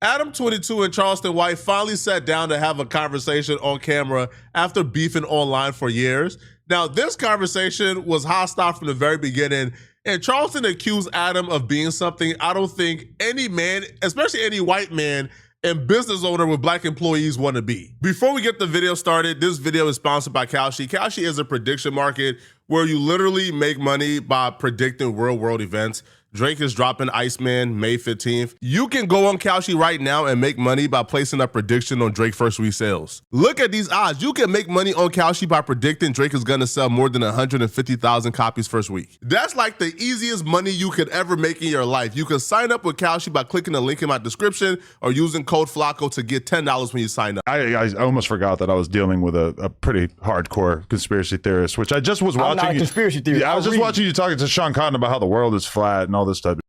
Adam, 22, and Charleston White finally sat down to have a conversation on camera after beefing online for years. Now, this conversation was hostile from the very beginning, and Charleston accused Adam of being something I don't think any man, especially any white man and business owner with black employees, want to be. Before we get the video started, this video is sponsored by Kalshi. Kalshi is a prediction market where you literally make money by predicting real world events. Drake is dropping Iceman May 15th. You can go on Kalshi right now and make money by placing a prediction on Drake first week sales. Look at these odds. You can make money on Kalshi by predicting Drake is gonna sell more than 150,000 copies first week. That's like the easiest money you could ever make in your life. You can sign up with Kalshi by clicking the link in my description or using code FLACO to get $10 when you sign up. I almost forgot that I was dealing with a pretty hardcore conspiracy theorist, which I just was watching. I'm not a conspiracy theorist. Yeah, I was just watching you talking to Sean Cotton about how the world is flat and all this stuff.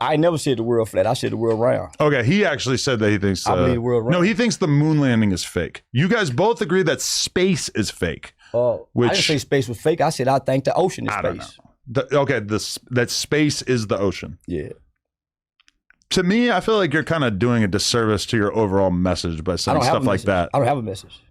I never said the world flat. I said the world round. Okay, he actually said that he thinks. I believe the world round. No, he thinks the moon landing is fake. You guys both agree that space is fake. I didn't say space was fake. I said I think the ocean is space. That space is the ocean. Yeah. To me, I feel like you're kind of doing a disservice to your overall message by saying stuff like that. I don't have a message.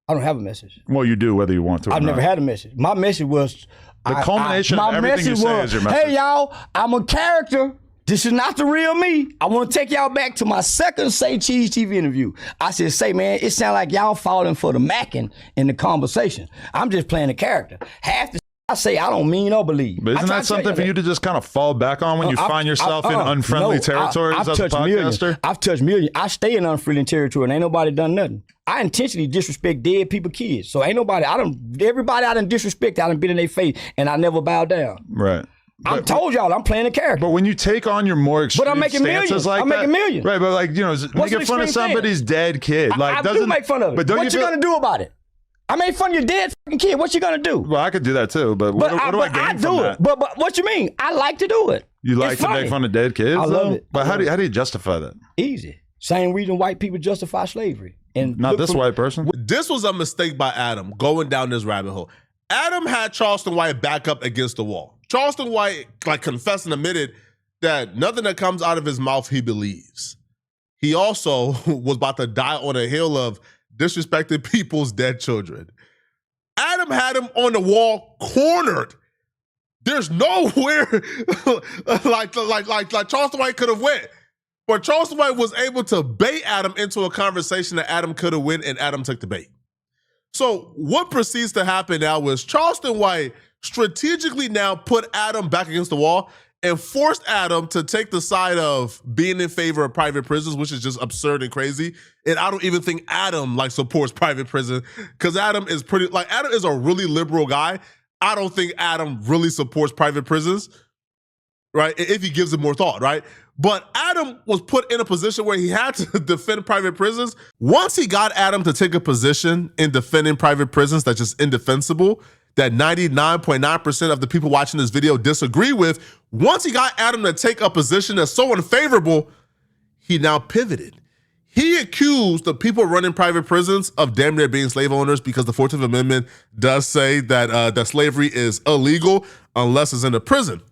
I don't have a message. Well, you do, whether you want to or I've not. never had a message. My message was... The culmination of everything you say is your message. Hey, y'all, I'm a character. This is not the real me. I want to take y'all back to my second Say Cheese TV interview. I said, say, man, it sounds like y'all falling for the macking in the conversation. I'm just playing a character. Half the I say I don't mean or believe. But isn't that something for you to just kind of fall back on when you find yourself in unfriendly territories as a podcaster? I've touched millions. I stay in unfriendly territory and ain't nobody done nothing. I intentionally disrespect dead people, kids. So ain't nobody, everybody I done disrespect, I done been in their face and I never bow down. Right. I told y'all I'm playing a character. But when you take on your more extreme stances like that, I'm making millions. Right, but like, you know, making fun of somebody's dead kid. Like, I do make fun of it. But what you gonna do about it? I made fun of your dead fucking kid. What you gonna do? Well, I could do that too, but what do I gain from that? But what you mean? I like to do it. You like to make fun of dead kids? I love it. But how do you justify that? Easy. Same reason white people justify slavery. And not this white person. This was a mistake by Adam going down this rabbit hole. Adam had Charleston White back up against the wall. Charleston White confessed and admitted that nothing that comes out of his mouth he believes. He also was about to die on a hill of disrespecting people's dead children. Adam had him on the wall, cornered. There's nowhere like Charleston White could have went. But Charleston White was able to bait Adam into a conversation that Adam could have win, and Adam took the bait. So what proceeds to happen now was Charleston White strategically now put Adam back against the wall and forced Adam to take the side of being in favor of private prisons, which is just absurd and crazy. And I don't even think Adam supports private prison, because Adam is Adam is a really liberal guy. I don't think Adam really supports private prisons, right? If he gives it more thought, right? But Adam was put in a position where he had to defend private prisons. Once he got Adam to take a position in defending private prisons that's just indefensible, that 99.9% of the people watching this video disagree with, once he got Adam to take a position that's so unfavorable, he now pivoted. He accused the people running private prisons of damn near being slave owners, because the 14th Amendment does say that that slavery is illegal unless it's in a prison.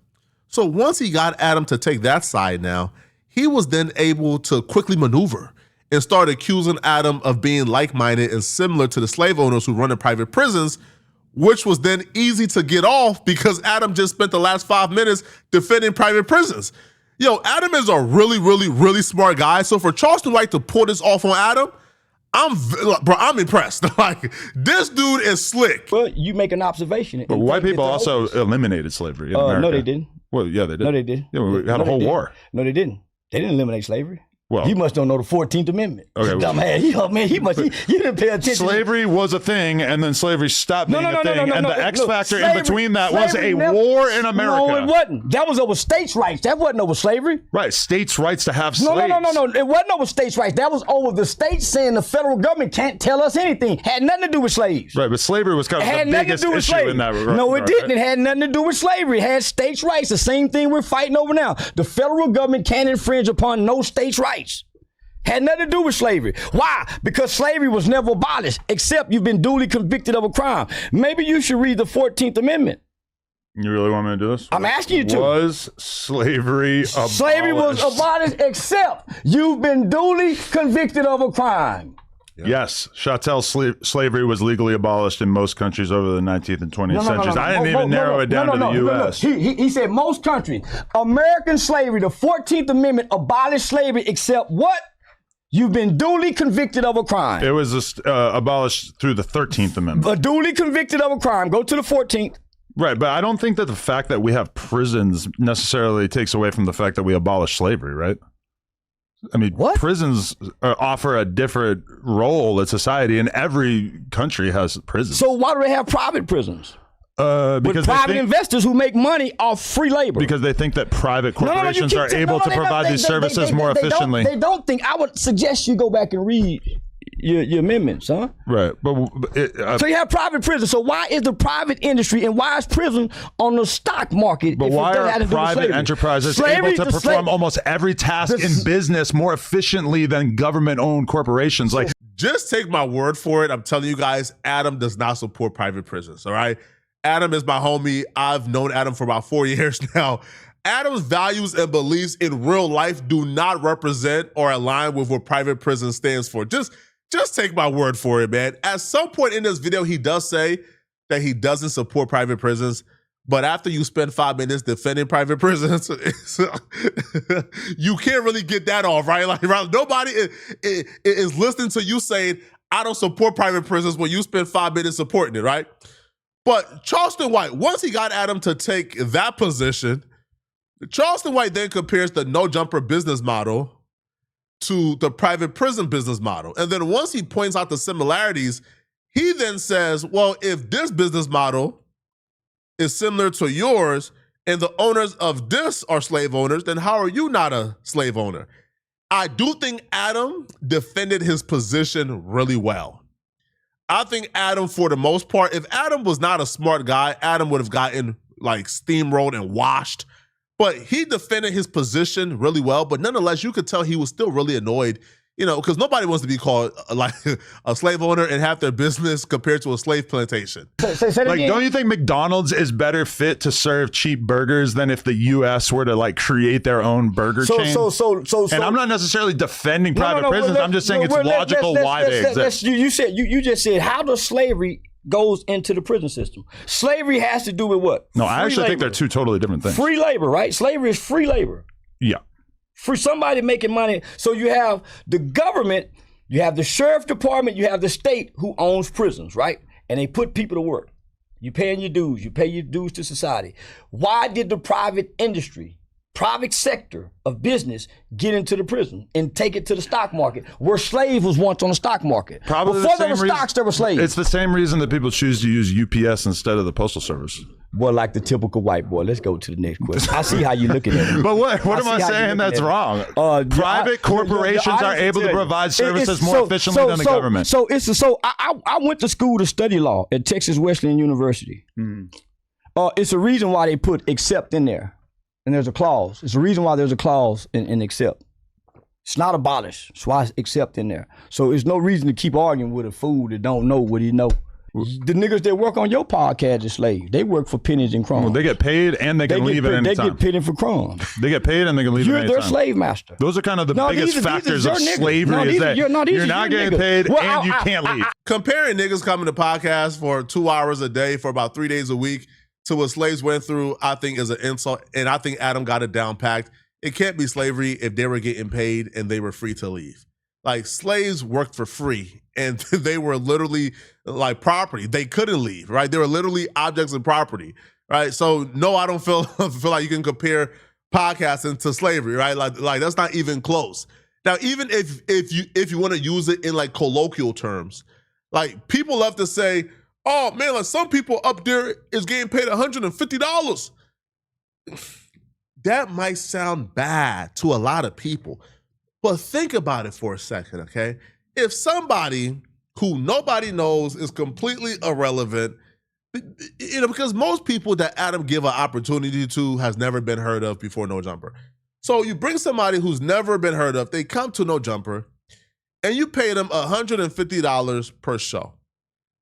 So once he got Adam to take that side now, he was then able to quickly maneuver and start accusing Adam of being like-minded and similar to the slave owners who run in private prisons, which was then easy to get off because Adam just spent the last 5 minutes defending private prisons. Yo, Adam is a really, really, really smart guy. So for Charleston White to pull this off on Adam, I'm impressed. This dude is slick. Well, you make an observation. But white people also eliminated slavery in America. No, they didn't. Well, yeah, they did. No, they did. Yeah, we had a whole war. No, they didn't. They didn't eliminate slavery. Well, you must don't know the 14th Amendment. Okay, dumbass. You didn't pay attention. Slavery was a thing, and then slavery stopped being a thing, and the X factor in between that was a war in America. No, it wasn't. That was over states' rights. That wasn't over slavery. Right, states' rights to have slaves. No. It wasn't over states' rights. That was over the states saying the federal government can't tell us anything. Had nothing to do with slaves. Right, but slavery was kind of the biggest issue in that regard. No, it didn't. It had nothing to do with slavery. It had states' rights. The same thing we're fighting over now. The federal government can't infringe upon no states' rights. Had nothing to do with slavery. Why? Because slavery was never abolished, except you've been duly convicted of a crime. Maybe you should read the 14th Amendment. You really want me to do this? I'm asking you to. Was slavery abolished? Slavery was abolished, except you've been duly convicted of a crime. Yeah. Yes, chattel slavery was legally abolished in most countries over the 19th and 20th centuries. I didn't even narrow it down to the U.S. He said most countries. American slavery, the 14th Amendment abolished slavery, except what? You've been duly convicted of a crime. It was abolished through the 13th Amendment. Duly convicted of a crime. Go to the 14th. Right, but I don't think that the fact that we have prisons necessarily takes away from the fact that we abolish slavery, right? I mean, what? Prisons offer a different role in society, and every country has prisons. So why do they have private prisons? Because with private investors who make money off free labor. Because they think that private corporations are able to provide these services more efficiently. They don't think. I would suggest you go back and read your amendments, huh? Right. So you have private prisons. So why is the private industry and why is prison on the stock market? But why are private enterprises able to perform almost every task in business more efficiently than government-owned corporations? Like, just take my word for it. I'm telling you guys, Adam does not support private prisons, all right? Adam is my homie. I've known Adam for about 4 years now. Adam's values and beliefs in real life do not represent or align with what private prison stands for. Just take my word for it, man. At some point in this video, he does say that he doesn't support private prisons, but after you spend 5 minutes defending private prisons, you can't really get that off, right? Like, nobody is listening to you saying, I don't support private prisons when you spend 5 minutes supporting it, right? But Charleston White, once he got Adam to take that position, Charleston White then compares the no-jumper business model to the private prison business model. And then once he points out the similarities, he then says, well, if this business model is similar to yours and the owners of this are slave owners, then how are you not a slave owner? I do think Adam defended his position really well. I think Adam, for the most part, if Adam was not a smart guy, Adam would have gotten like steamrolled and washed. But he defended his position really well. But nonetheless, you could tell he was still really annoyed, you know, because nobody wants to be called like a slave owner and have their business compared to a slave plantation. Like, don't you think McDonald's is better fit to serve cheap burgers than if the U.S. were to like create their own burger chain? And I'm not necessarily defending private prisons. I'm just saying it's logical why they exist. You just said, how does slavery goes into the prison system? Slavery has to do with what? No, I actually think they're two totally different things. Free labor, right? Slavery is free labor. Yeah. For somebody making money. So you have the government, you have the sheriff department, you have the state who owns prisons, right? And they put people to work. You're paying your dues. You pay your dues to society. Why did the private industry, private sector of business get into the prison and take it to the stock market, where slave was once on the stock market? Probably before there were stocks, there were slaves. It's the same reason that people choose to use UPS instead of the Postal Service. Well, like the typical white boy. Let's go to the next question. I see how you're looking at it. But what am I saying that's wrong? Private corporations are able to provide services more efficiently than the government. I went to school to study law at Texas Wesleyan University. It's a reason why they put except in there. And there's a clause. It's the reason why there's a clause in accept. It's not abolished. That's why it's accept in there. So there's no reason to keep arguing with a fool that don't know what he know. The niggas that work on your podcast are slaves. They work for pennies and crumbs. Well, they get paid and they can leave at any time. They get paid for crumbs. They get paid and they can leave at any time. You're their slave master. Those are kind of the biggest factors of slavery, is that you're not getting paid and you can't leave. Comparing niggas coming to podcasts for 2 hours a day for about 3 days a week to what slaves went through, I think is an insult. And I think Adam got it down packed. It can't be slavery if they were getting paid and they were free to leave. Like, slaves worked for free and they were literally like property. They couldn't leave, right? They were literally objects of property, right? So no, I don't feel like you can compare podcasting to slavery, right? Like that's not even close. Now, even if you want to use it in like colloquial terms, like people love to say, oh man, like some people up there is getting paid $150. That might sound bad to a lot of people. But think about it for a second, okay? If somebody who nobody knows is completely irrelevant, you know, because most people that Adam give an opportunity to has never been heard of before No Jumper. So you bring somebody who's never been heard of, they come to No Jumper, and you pay them $150 per show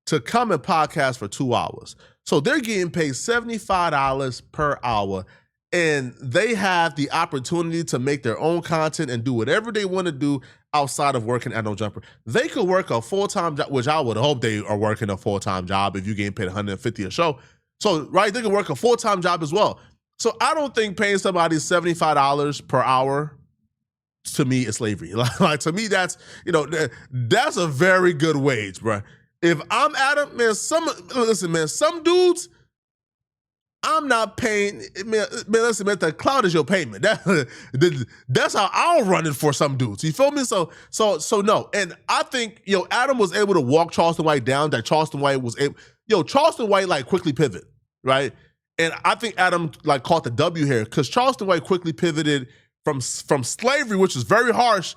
to come and podcast for 2 hours. So they're getting paid $75 per hour, and they have the opportunity to make their own content and do whatever they want to do outside of working at No Jumper. They could work a full-time job, which I would hope they are working a full-time job if you're getting paid $150 a show. So, right, they could work a full-time job as well. So I don't think paying somebody $75 per hour, to me, is slavery. Like to me, that's, you know, that's a very good wage, bro. If I'm Adam, man, some dudes, I'm not paying, man, listen, man, the cloud is your payment. That's how I'll run it for some dudes. You feel me? So no. And I think, Adam was able to walk Charleston White down, that Charleston White was able, Charleston White like quickly pivot, right? And I think Adam like caught the W here because Charleston White quickly pivoted from slavery, which is very harsh,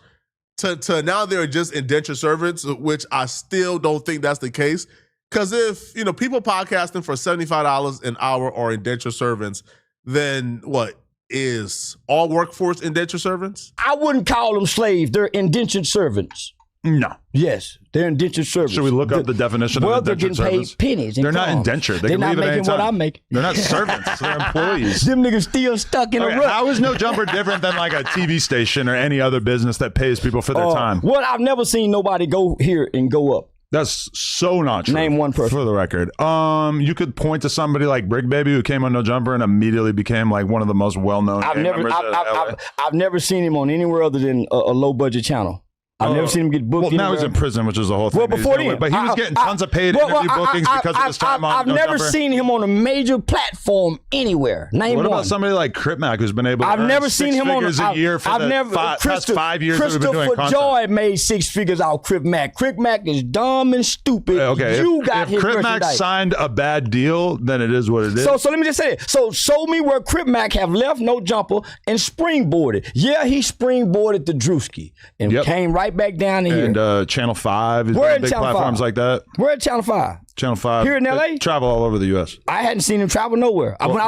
to now they're just indentured servants, which I still don't think that's the case. Because if, people podcasting for $75 an hour are indentured servants, then what, is all workforce indentured servants? I wouldn't call them slaves. They're indentured servants. No. Yes, they're indentured servants. Should we look up the definition of indentured servants? Well, they're getting paid pennies. They're not indentured. They're not making what I'm making. They're not servants. They're employees. Them niggas still stuck in a rut. How is No Jumper different than like a TV station or any other business that pays people for their time? Well, I've never seen nobody go here and go up. That's so not true. Name one person. For the record. You could point to somebody like Brick Baby who came on No Jumper and immediately became like one of the most well-known members of LA. I've never seen him on anywhere other than a low-budget channel. I've never seen him get booked. Well, now he's in prison, which is the whole thing. Well, before then, but he was getting tons of paid interview bookings because of his time on No Jumper. I've never seen him on a major platform anywhere. Name one. What about somebody like Crip Mac who's been able to earn six figures a year for the past 5 years that we've been doing content? Christopher Joy made 6 figures out Crip Mac. Crip Mac is dumb and stupid. Okay, if Crip Mac signed a bad deal, then it is what it is. So let me just say it. So show me where Crip Mac have left No Jumper and springboarded. Yeah, he springboarded the Drewski and came right back down to here. And Channel 5 is big platforms like that. We're at Channel 5. Channel 5. Here in LA? Travel all over the U.S. I hadn't seen him travel nowhere. When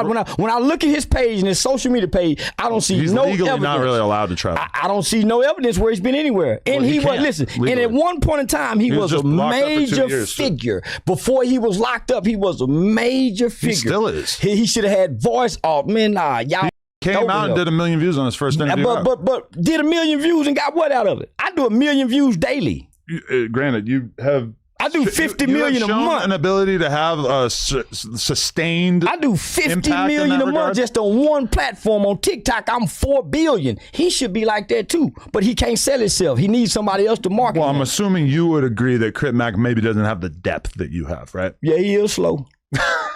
I look at his page and his social media page, I don't see no evidence. He's legally not really allowed to travel. I don't see no evidence where he's been anywhere. And he was, listen, legally. And at one point in time, he was a major figure. Before he was locked up, he was a major figure. He still is. He should have had voice off. Man, nah, y'all. Came out and did 1 million views on his first interview. But did 1 million views and got what out of it? I do 1 million views daily. Granted, you have. I do 50 million a month. An ability to have a sustained. I do 50 million a month just on one platform on TikTok. I'm 4 billion. He should be like that too, but he can't sell himself. He needs somebody else to market. Well, I'm assuming you would agree that Crip Mac maybe doesn't have the depth that you have, right? Yeah, he is slow.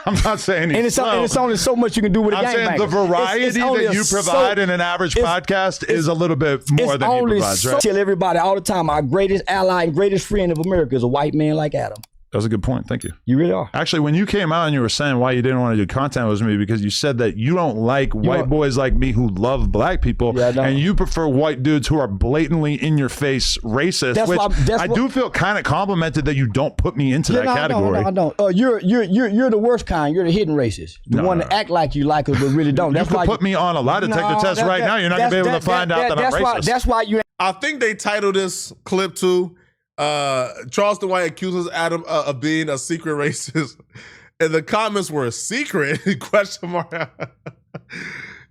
I'm not saying he's slow. And it's only so much you can do with a gangbang. I'm saying the variety that you provide in an average podcast is a little bit more than he provides, right? I tell everybody all the time, our greatest ally and greatest friend of America is a white man like Adam. That was a good point. Thank you. You really are. Actually, when you came out and you were saying why you didn't want to do content with me, because you said that you don't like white boys like me who love black people, and you prefer white dudes who are blatantly in your face racist. I do feel kind of complimented that you don't put me into that category. I don't. You're the worst kind. You're the hidden racist. The one that act like you like us but really don't. That's you could put me on a lie detector test right now. You're not gonna be able to find out that I'm racist. That's why you. I think they titled this clip too. Charleston White accuses Adam of being a secret racist, and the comments were secret question mark.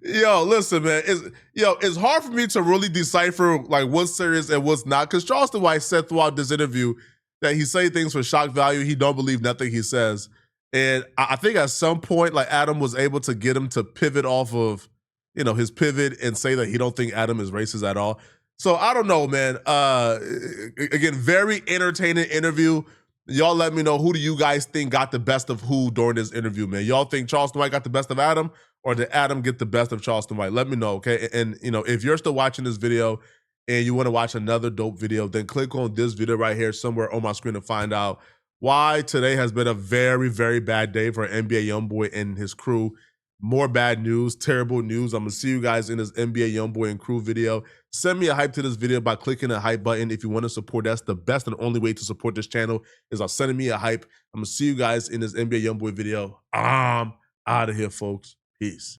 Yo, listen, man, it's hard for me to really decipher like what's serious and what's not, because Charleston White said throughout this interview that he say things for shock value. He don't believe nothing he says, and I think at some point like Adam was able to get him to pivot off of his pivot and say that he don't think Adam is racist at all. So I don't know, man. Again, very entertaining interview. Y'all let me know, who do you guys think got the best of who during this interview, man? Y'all think Charleston White got the best of Adam, or did Adam get the best of Charleston White? Let me know, okay? And if you're still watching this video and you want to watch another dope video, then click on this video right here somewhere on my screen to find out why today has been a very, very bad day for NBA YoungBoy and his crew. More bad news, terrible news. I'm going to see you guys in this NBA YoungBoy and crew video. Send me a hype to this video by clicking the hype button if you want to support. That's the best and only way to support this channel is by sending me a hype. I'm going to see you guys in this NBA YoungBoy video. I'm out of here, folks. Peace.